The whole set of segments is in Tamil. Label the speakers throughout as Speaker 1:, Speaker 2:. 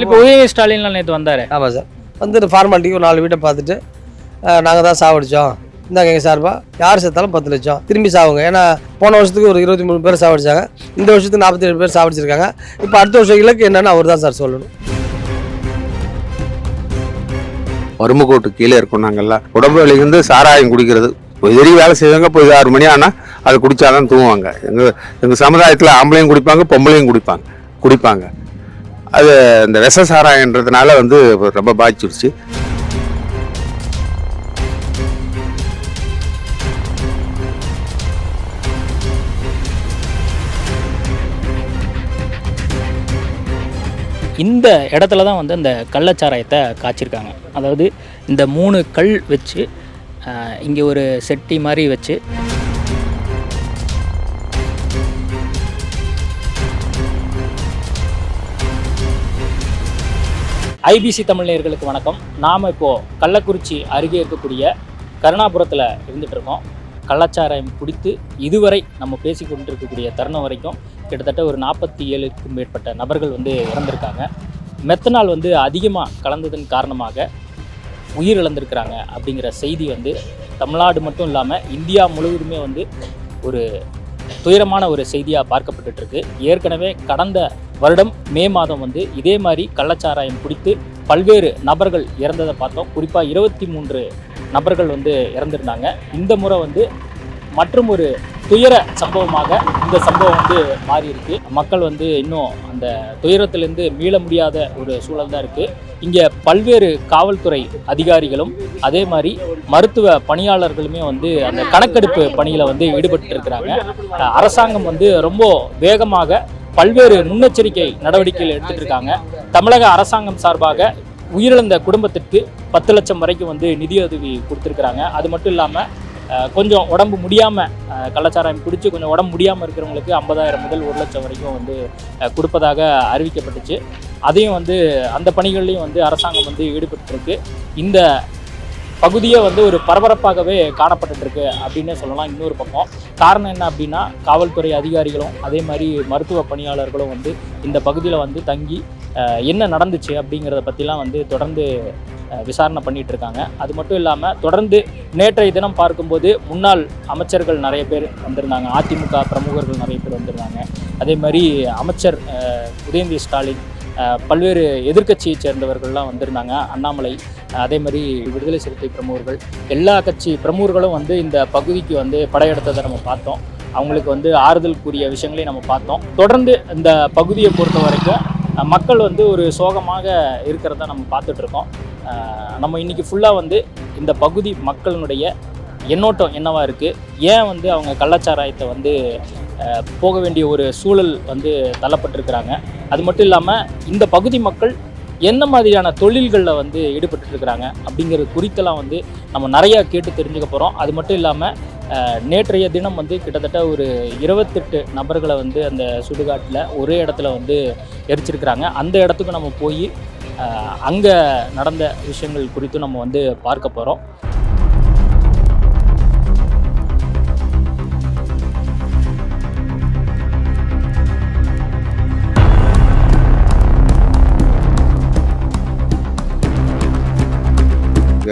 Speaker 1: இப்போ உதயநிதி ஸ்டாலின்லாம் நேற்று வந்தார்.
Speaker 2: ஆமாம் சார், வந்துட்டு ஃபார்மாலிட்டிக்கு ஒரு 4 வீட்டை பார்த்துட்டு நாங்கள் தான் சாவடிச்சோம், இந்தாங்க எங்கள் சார்பா யார் செத்தாலும் 10 லட்சம் திரும்பி சாவுங்க. ஏன்னா போன வருஷத்துக்கு ஒரு 23 பேர் சாவடிச்சாங்க, இந்த வருஷத்துக்கு 47 பேர் சாவடிச்சிருக்காங்க. இப்போ அடுத்த வருஷம் இலக்கு என்னன்னு அவர் தான் சார் சொல்லணும்.
Speaker 3: வறுமைக்கோட்டு கீழே இருக்கும். நாங்கள்லாம் உடம்பு வலிக்கு சாராயம் குடிக்கிறது எதிரி வேலை செய்வாங்க. போய் 6 மணி ஆனால் அதை குடித்தாதான் தூங்குவாங்க. எங்கள் சமுதாயத்தில் ஆம்பளையும் குடிப்பாங்க, பொம்பளையும் குடிப்பாங்க. அது இந்த விஷ சாராயன்றதுனால ரொம்ப பாதிச்சிருச்சு.
Speaker 1: இந்த இடத்துல தான் அந்த கள்ளச்சாராயத்தை காய்ச்சிருக்காங்க. அதாவது இந்த 3 கல் வச்சு இங்கே ஒரு செட்டி மாதிரி வச்சு ஐபிசி தமிழ் நேயர்களுக்கு வணக்கம். நாம் இப்போது கள்ளக்குறிச்சி அருகே இருக்கக்கூடிய கருணாபுரத்தில் இருந்துகிட்ருக்கோம். கள்ளச்சாராயம் குடித்து இதுவரை நம்ம பேசி கொண்டிருக்கக்கூடிய தருணம் வரைக்கும் கிட்டத்தட்ட ஒரு 47க்கும் மேற்பட்ட நபர்கள் இறந்திருக்காங்க. மெத்தனால் அதிகமாக கலந்ததன் காரணமாக உயிரிழந்திருக்கிறாங்க அப்படிங்கிற செய்தி தமிழ்நாடு மட்டும் இல்லாமல் இந்தியா முழுவதுமே ஒரு துயரமான ஒரு செய்தியாக பார்க்கப்பட்டுருக்கு. ஏற்கனவே கடந்த வருடம் மே மாதம் இதே மாதிரி கள்ளச்சாராயம் குடித்து பல்வேறு நபர்கள் இறந்ததை பார்த்தோம். குறிப்பாக 23 நபர்கள் இறந்திருந்தாங்க. இந்த முறை மற்றும் ஒரு துயர சம்பவமாக இந்த சம்பவம் மாறி இருக்கு. மக்கள் இன்னும் அந்த துயரத்திலிருந்து மீள முடியாத ஒரு சூழல் தான் இருக்குது. இங்கே பல்வேறு காவல்துறை அதிகாரிகளும் அதே மாதிரி மருத்துவ பணியாளர்களுமே அந்த கணக்கெடுப்பு பணியில் ஈடுபட்டு இருக்கிறாங்க. அரசாங்கம் ரொம்ப வேகமாக பல்வேறு முன்னெச்சரிக்கை நடவடிக்கைகள் எடுத்துகிட்டு இருக்காங்க. தமிழக அரசாங்கம் சார்பாக உயிரிழந்த குடும்பத்திற்கு 10 லட்சம் வரைக்கும் நிதியுதவி கொடுத்துருக்குறாங்க. அது மட்டும் இல்லாமல் கொஞ்சம் உடம்பு முடியாமல் கள்ளச்சாராயம் குடித்து கொஞ்சம் உடம்பு முடியாமல் இருக்கிறவங்களுக்கு 50,000 முதல் 1 லட்சம் வரைக்கும் கொடுப்பதாக அறிவிக்கப்பட்டுச்சு. அதையும் அந்த பணிகள்லையும் அரசாங்கம் ஈடுபட்டுருக்கு. இந்த பகுதியே ஒரு பரபரப்பாகவே காணப்பட்டுருக்கு அப்படின்னே சொல்லலாம். இன்னொரு பக்கம் காரணம் என்ன அப்படின்னா, காவல்துறை அதிகாரிகளும் அதே மாதிரி மருத்துவ பணியாளர்களும் இந்த பகுதியில் தங்கி என்ன நடந்துச்சு அப்படிங்கிறத பற்றிலாம் தொடர்ந்து விசாரணை பண்ணிகிட்டு இருக்காங்க. அது மட்டும் இல்லாமல் தொடர்ந்து நேற்றைய தினம் பார்க்கும்போது முன்னாள் அமைச்சர்கள் நிறைய பேர் வந்திருந்தாங்க, அதிமுக பிரமுகர்கள் நிறைய பேர் வந்திருந்தாங்க. அதே மாதிரி அமைச்சர் உதயநிதி ஸ்டாலின், பல்வேறு எதிர்க்கட்சியை சேர்ந்தவர்கள்லாம் வந்திருந்தாங்க, அண்ணாமலை, அதே மாதிரி விடுதலை சிறுத்தை பிரமுகர்கள், எல்லா கட்சி பிரமுகர்களும் இந்த பகுதிக்கு படையெடுத்ததை நம்ம பார்த்தோம். அவங்களுக்கு ஆறுதல் கூறிய விஷயங்களையும் நம்ம பார்த்தோம். தொடர்ந்து இந்த பகுதியை பொறுத்த வரைக்கும் மக்கள் ஒரு சோகமாக இருக்கிறத நம்ம பார்த்துட்ருக்கோம். நம்ம இன்றைக்கி ஃபுல்லாக இந்த பகுதி மக்களினுடைய எண்ணோட்டம் என்னவாக இருக்குது, ஏன் அவங்க கள்ளச்சாராயத்தை போக வேண்டிய ஒரு சூழல் தள்ளப்பட்டிருக்கிறாங்க, அது மட்டும் இல்லாமல் இந்த பகுதி மக்கள் எந்த மாதிரியான தொழில்களில் ஈடுபட்டுருக்கிறாங்க அப்படிங்கிறது குறித்தெல்லாம் நம்ம நிறையா கேட்டு தெரிஞ்சுக்க போகிறோம். அது மட்டும் இல்லாமல் நேற்றைய தினம் கிட்டத்தட்ட ஒரு 28 நபர்களை அந்த சுடுகாட்டில் ஒரே இடத்துல எரிச்சிருக்கிறாங்க. அந்த இடத்துக்கு நம்ம போய் அங்கே நடந்த விஷயங்கள் குறித்து நம்ம பார்க்க போகிறோம்.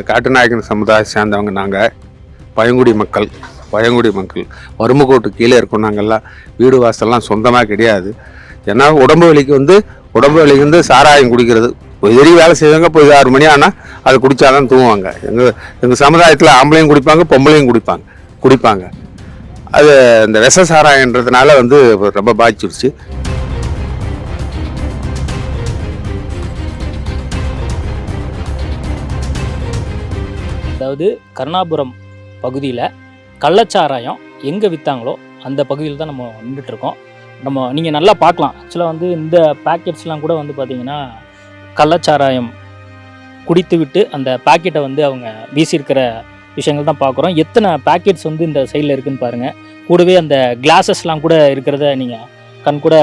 Speaker 3: காட்டுநாயக்கன் சமுதாயம் சேர்ந்தவங்க நாங்கள் பழங்குடி மக்கள். வறுமைக்கோட்டு கீழே இருக்கோம். நாங்கள்லாம் வீடு வாசல்லாம் சொந்தமாக கிடையாது. ஏன்னா உடம்பு வலிக்கு சாராயம் குடிக்கிறது எதிரி வேலை செய்வாங்க. போய் 6 மணி ஆனால் அதை குடித்தாதான் தூங்குவாங்க. எங்கள் சமுதாயத்தில் ஆம்பளையும் குடிப்பாங்க, பொம்பளையும் குடிப்பாங்க. அது இந்த விஷ சாராயன்றதுனால ரொம்ப பாதிச்சிருச்சு.
Speaker 1: அதாவது கருணாபுரம் பகுதியில் கள்ளச்சாராயம் எங்கே விற்றாங்களோ அந்த பகுதியில் தான் நம்ம நின்றுட்டுருக்கோம். நீங்கள் நல்லா பார்க்கலாம். ஆக்சுவலாக இந்த பேக்கெட்ஸ்லாம் கூட பார்த்திங்கன்னா கள்ளச்சாராயம் குடித்து விட்டு அந்த பேக்கெட்டை அவங்க வீசியிருக்கிற விஷயங்கள் தான் பார்க்குறோம். எத்தனை பேக்கெட்ஸ் இந்த சைடில் இருக்குதுன்னு பாருங்கள். கூடவே அந்த கிளாஸஸ்லாம் கூட இருக்கிறத நீங்கள் கண் கூட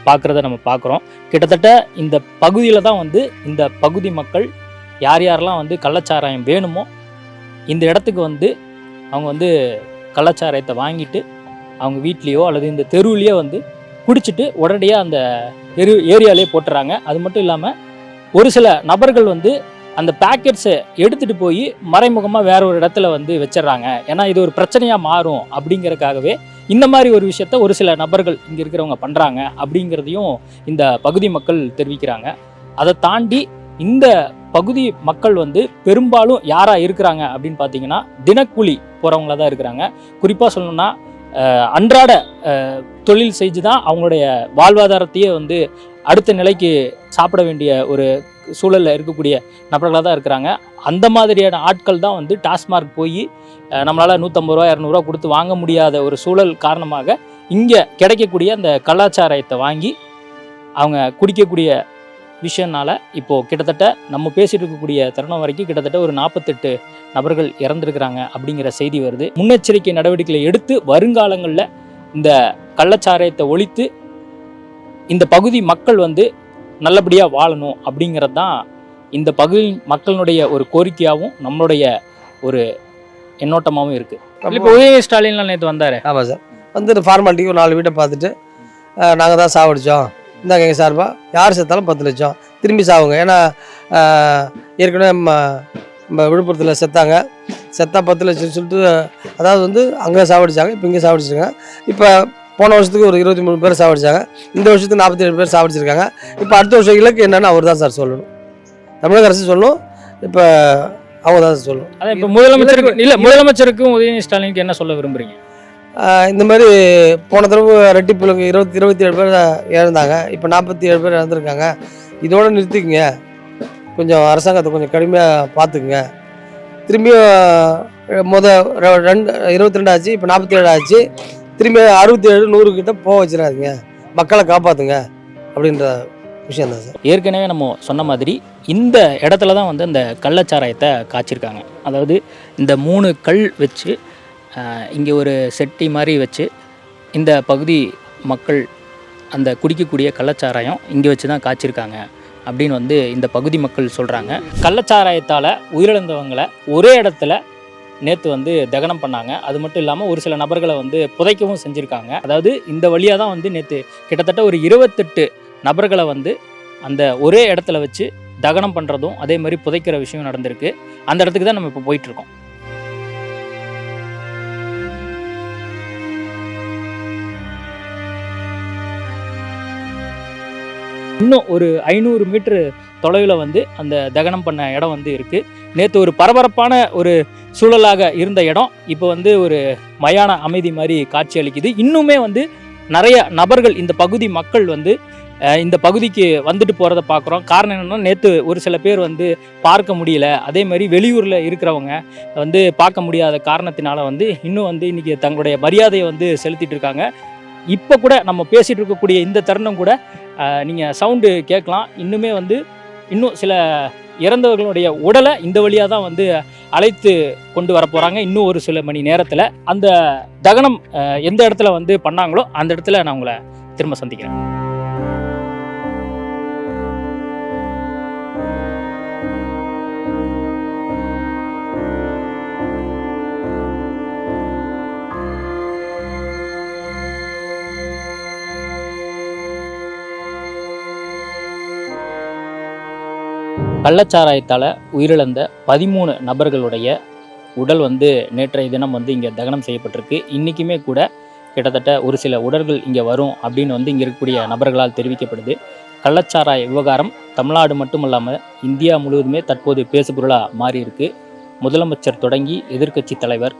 Speaker 1: பார்க்குறத நம்ம பார்க்குறோம். கிட்டத்தட்ட இந்த பகுதியில் தான் இந்த பகுதி மக்கள் யார் யாரெல்லாம் கள்ளச்சாராயம் வேணுமோ இந்த இடத்துக்கு அவங்க கள்ளச்சாராயத்தை வாங்கிட்டு அவங்க வீட்லேயோ அல்லது இந்த தெருவிலையோ குடிச்சிட்டு உடனடியாக அந்த ஏரியாலே போட்டுறாங்க. அது மட்டும் இல்லாமல் ஒரு சில நபர்கள் வந்து அந்த பேக்கெட்ஸை எடுத்துகிட்டு போய் மறைமுகமாக வேற ஒரு இடத்துல வந்து வச்சிடறாங்க. ஏன்னா இது ஒரு பிரச்சனையாக மாறும் அப்படிங்கிறதுக்காகவே இந்த மாதிரி ஒரு விஷயத்த ஒரு சில நபர்கள் இங்கே இருக்கிறவங்க பண்ணுறாங்க அப்படிங்கிறதையும் இந்த பகுதி மக்கள் தெரிவிக்கிறாங்க. அதை தாண்டி இந்த பகுதி மக்கள் வந்து பெரும்பாலும் யாராக இருக்கிறாங்க அப்படின்னு பார்த்தீங்கன்னா தினக்கூலி போகிறவங்கள தான் இருக்கிறாங்க. குறிப்பாக சொல்லணும்னா அன்றாட தொழில் செஞ்சு தான் அவங்களுடைய வாழ்வாதாரத்தையே வந்து அடுத்த நிலைக்கு சாப்பிட வேண்டிய ஒரு சூழலில் இருக்கக்கூடிய நபர்களாக தான் இருக்கிறாங்க. அந்த மாதிரியான ஆட்கள் தான் வந்து டாஸ்மார்க் போய் நம்மளால் 150 ரூபா 200 ரூபா கொடுத்து வாங்க முடியாத ஒரு சூழல் காரணமாக இங்கே கிடைக்கக்கூடிய அந்த கலாச்சாரத்தை வாங்கி அவங்க குடிக்கக்கூடிய விஷயம்னால இப்போது கிட்டத்தட்ட நம்ம பேசிட்டு இருக்கக்கூடிய தருணம் வரைக்கும் கிட்டத்தட்ட ஒரு 48 நபர்கள் இறந்துருக்கிறாங்க அப்படிங்கிற செய்தி வருது. முன்னெச்சரிக்கை நடவடிக்கைகளை எடுத்து வருங்காலங்களில் இந்த கள்ளச்சாராயத்தை ஒழித்து இந்த பகுதி மக்கள் வந்து நல்லபடியாக வாழணும் அப்படிங்கிறது தான் இந்த பகுதி மக்களுடைய ஒரு கோரிக்கையாகவும் நம்மளுடைய ஒரு எண்ணோட்டமாகவும் இருக்குது. இப்போ உதயநிதி ஸ்டாலின்லாம் நேற்று வந்தார்.
Speaker 2: ஆமாம் சார், வந்துட்டு ஃபார்மாலிட்டிக்கு ஒரு 4 வீட்டை பார்த்துட்டு நாங்கள் தான் சாவடித்தோம், இந்தாங்க எங்கள் சார்பாக யார் செத்தாலும் 10 லட்சம் திரும்பி சாவுங்க. ஏன்னா ஏற்கனவே நம்ம விழுப்புரத்தில் செத்தா 10 லட்சம் சொல்லிட்டு, அதாவது வந்து அங்கே சாவடிச்சாங்க, இப்போ இங்கே சாவடிச்சிருக்காங்க. இப்போ போன வருஷத்துக்கு ஒரு 23 பேர் சாவடிச்சாங்க, இந்த வருஷத்துக்கு 47 பேர் சாவடிச்சிருக்காங்க. இப்போ அடுத்த வருஷம் இலக்கு என்னன்னு அவர் தான் சார் சொல்லணும், தமிழக அரசு சொல்லணும், இப்போ அவங்க தான் சொல்லணும்.
Speaker 1: அதான் இப்போ முதலமைச்சருக்கும் உதயநிதி ஸ்டாலினுக்கு என்ன சொல்ல விரும்புகிறீங்க?
Speaker 2: இந்த மாதிரி போன தடவை ரெட்டிப்புலுக்கு 27 பேர் இறந்தாங்க, இப்போ 47 பேர் இறந்துருக்காங்க. இதோட நிறுத்திக்கங்க, கொஞ்சம் அரசாங்கத்தை கொஞ்சம் கடுமையாக பார்த்துக்குங்க. திரும்பியும் 22 ஆச்சு, இப்போ 47 ஆச்சு, திரும்பி 67 100 கிட்ட போக வச்சிடாதீங்க, மக்களை காப்பாற்றுங்க அப்படின்ற விஷயம் தான் சார்.
Speaker 1: ஏற்கனவே நம்ம சொன்ன மாதிரி இந்த இடத்துல தான் வந்து அந்த கள்ளச்சாராயத்தை காய்ச்சிருக்காங்க. அதாவது இந்த 3 கல் வச்சு இங்கே ஒரு செட்டி மாதிரி வச்சு இந்த பகுதி மக்கள் அந்த குடிக்கக்கூடிய கள்ளச்சாராயம் இங்கே வச்சு தான் காய்ச்சிருக்காங்க அப்படின்னு வந்து இந்த பகுதி மக்கள் சொல்கிறாங்க. கள்ளச்சாராயத்தால் உயிரிழந்தவங்களை ஒரே இடத்துல நேற்று வந்து தகனம் பண்ணாங்க. அது மட்டும் இல்லாமல் ஒரு சில நபர்களை வந்து புதைக்கவும் செஞ்சுருக்காங்க. அதாவது இந்த வழியாக தான் வந்து நேற்று கிட்டத்தட்ட ஒரு 28 நபர்களை வந்து அந்த ஒரே இடத்துல வச்சு தகனம் பண்ணுறதும் அதே மாதிரி புதைக்கிற விஷயம் நடந்திருக்கு. அந்த இடத்துக்கு தான் நம்ம இப்போ போயிட்டுருக்கோம். இன்னும் ஒரு 500 மீட்டர் தொலைவில் வந்து அந்த தகனம் பண்ண இடம் வந்து இருக்குது. நேற்று ஒரு பரபரப்பான ஒரு சூழலாக இருந்த இடம் இப்போ வந்து ஒரு மயான அமைதி மாதிரி காட்சி அளிக்குது. இன்னுமே வந்து நிறைய நபர்கள் இந்த பகுதி மக்கள் வந்து இந்த பகுதிக்கு வந்துட்டு போகிறத பார்க்குறோம். காரணம் என்னென்னா, நேற்று ஒரு சில பேர் வந்து பார்க்க முடியல, அதே மாதிரி வெளியூரில் இருக்கிறவங்க வந்து பார்க்க முடியாத காரணத்தினால வந்து இன்னும் வந்து இன்றைக்கி தங்களுடைய மரியாதையை வந்து செலுத்திட்டு இருக்காங்க. இப்போ கூட நம்ம பேசிகிட்டு இருக்கக்கூடிய இந்த தருணம் கூட நீங்கள் சவுண்டு கேட்கலாம். இன்னுமே வந்து இன்னும் சில இறந்தவர்களுடைய உடலை இந்த வழியாக தான் வந்து அழைத்து கொண்டு வர போகிறாங்க. இன்னும் ஒரு சில மணி நேரத்தில் அந்த தகனம் எந்த இடத்துல வந்து பண்ணாங்களோ அந்த இடத்துல நான் உங்களை திரும்ப சந்திக்கிறேன். கள்ளச்சாராயத்தால் உயிரிழந்த 13 நபர்களுடைய உடல் வந்து நேற்றைய தினம் வந்து இங்கே தகனம் செய்யப்பட்டிருக்கு. இன்றைக்குமே கூட கிட்டத்தட்ட ஒரு சில உடல்கள் இங்கே வரும் அப்படின்னு வந்து இங்கே இருக்கக்கூடிய நபர்களால் தெரிவிக்கப்படுது. கள்ளச்சாராய விவகாரம் தமிழ்நாடு மட்டும் இல்லாமல் இந்தியா முழுவதுமே தற்போது பேசுபொருளாக மாறி இருக்கு. முதலமைச்சர் தொடங்கி எதிர்க்கட்சி தலைவர்,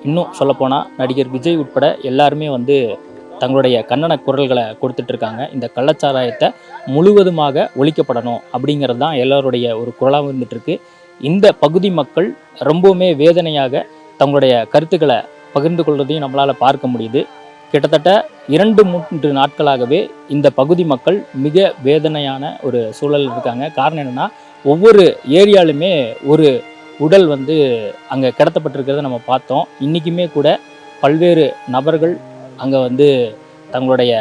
Speaker 1: இன்னும் சொல்லப்போனால் நடிகர் விஜய் உட்பட எல்லாருமே வந்து தங்களுடைய கண்டன குரல்களை கொடுத்துட்ருக்காங்க. இந்த கள்ளச்சாராயத்தை முழுவதுமாக ஒழிக்கப்படணும் அப்படிங்கிறது தான் எல்லாருடைய ஒரு குரலாகவும் இருந்துகிட்ருக்கு. இந்த பகுதி மக்கள் ரொம்பவுமே வேதனையாக தங்களுடைய கருத்துக்களை பகிர்ந்து கொள்வதையும் நம்மளால் பார்க்க முடியுது. கிட்டத்தட்ட 2-3 நாட்களாகவே இந்த பகுதி மக்கள் மிக வேதனையான ஒரு சூழல் இருக்காங்க. காரணம் என்னென்னா, ஒவ்வொரு ஏரியாலுமே ஒரு உடல் வந்து அங்கே கிடத்தப்பட்டிருக்கிறத நம்ம பார்த்தோம். இன்றைக்குமே கூட பல்வேறு நபர்கள் அங்கே வந்து தங்களுடைய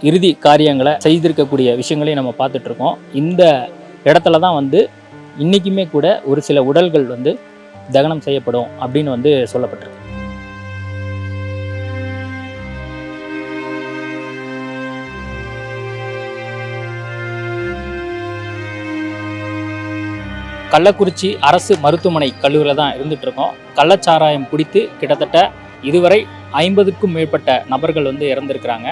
Speaker 1: இறுதி காரியங்களை செய்திருக்கக்கூடிய விஷயங்களையும் நம்ம பார்த்துட்ருக்கோம். இந்த இடத்துல தான் வந்து இன்றைக்குமே கூட ஒரு சில உடல்கள் வந்து தகனம் செய்யப்படும் அப்படின்னு வந்து சொல்லப்பட்டிருக்கு. கள்ளக்குறிச்சி அரசு மருத்துவமனை கல்லூரியில் தான் இருந்துட்டு இருக்கோம். கள்ளச்சாராயம் குடித்து கிட்டத்தட்ட இதுவரை 50க்கும் மேற்பட்ட நபர்கள் வந்து இறந்திருக்கிறாங்க.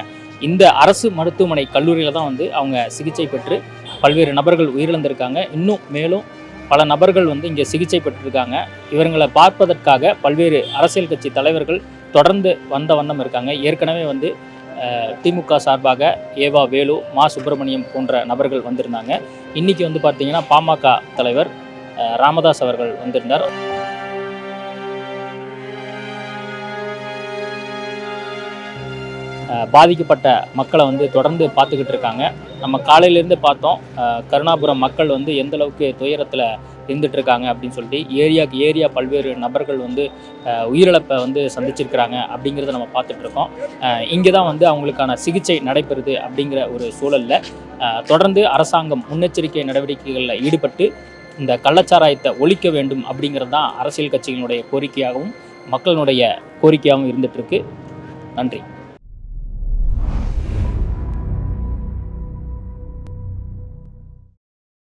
Speaker 1: இந்த அரசு மருத்துவமனை கல்லூரியில் தான் வந்து அவங்க சிகிச்சை பெற்று பல்வேறு நபர்கள் உயிரிழந்திருக்காங்க. இன்னும் மேலும் பல நபர்கள் வந்து இங்கே சிகிச்சை பெற்றிருக்காங்க. இவர்களை பார்ப்பதற்காக பல்வேறு அரசியல் கட்சி தலைவர்கள் தொடர்ந்து வந்த வண்ணம் இருக்காங்க. ஏற்கனவே வந்து திமுக சார்பாக ஏவா வேலு, மா சுப்பிரமணியம் போன்ற நபர்கள் வந்திருந்தாங்க. இன்றைக்கி வந்து பார்த்திங்கன்னா பாமக தலைவர் ராமதாஸ் அவர்கள் வந்திருந்தார். பாதிக்கப்பட்ட மக்களை வந்து தொடர்ந்து பார்த்துக்கிட்டு இருக்காங்க. நம்ம காலையிலேருந்து பார்த்தோம் கருணாபுரம் மக்கள் வந்து எந்த அளவுக்கு துயரத்தில் இருந்துட்டு இருக்காங்க அப்படின்னு சொல்லிட்டு ஏரியாவுக்கு ஏரியா பல்வேறு நபர்கள் வந்து உயிரிழப்பை வந்து சந்திச்சிருக்கிறாங்க அப்படிங்கிறத நம்ம பார்த்துட்ருக்கோம். இங்கே தான் வந்து அவங்களுக்கான சிகிச்சை நடைபெறுது அப்படிங்கிற ஒரு சூழலில் தொடர்ந்து அரசாங்கம் முன்னெச்சரிக்கை நடவடிக்கைகளில் ஈடுபட்டு இந்த கள்ளச்சாராயத்தை ஒழிக்க வேண்டும் அப்படிங்கிறது தான் அரசியல் கட்சிகளுடைய கோரிக்கையாகவும் மக்களினுடைய கோரிக்கையாகவும் இருந்துகிட்ருக்கு. நன்றி.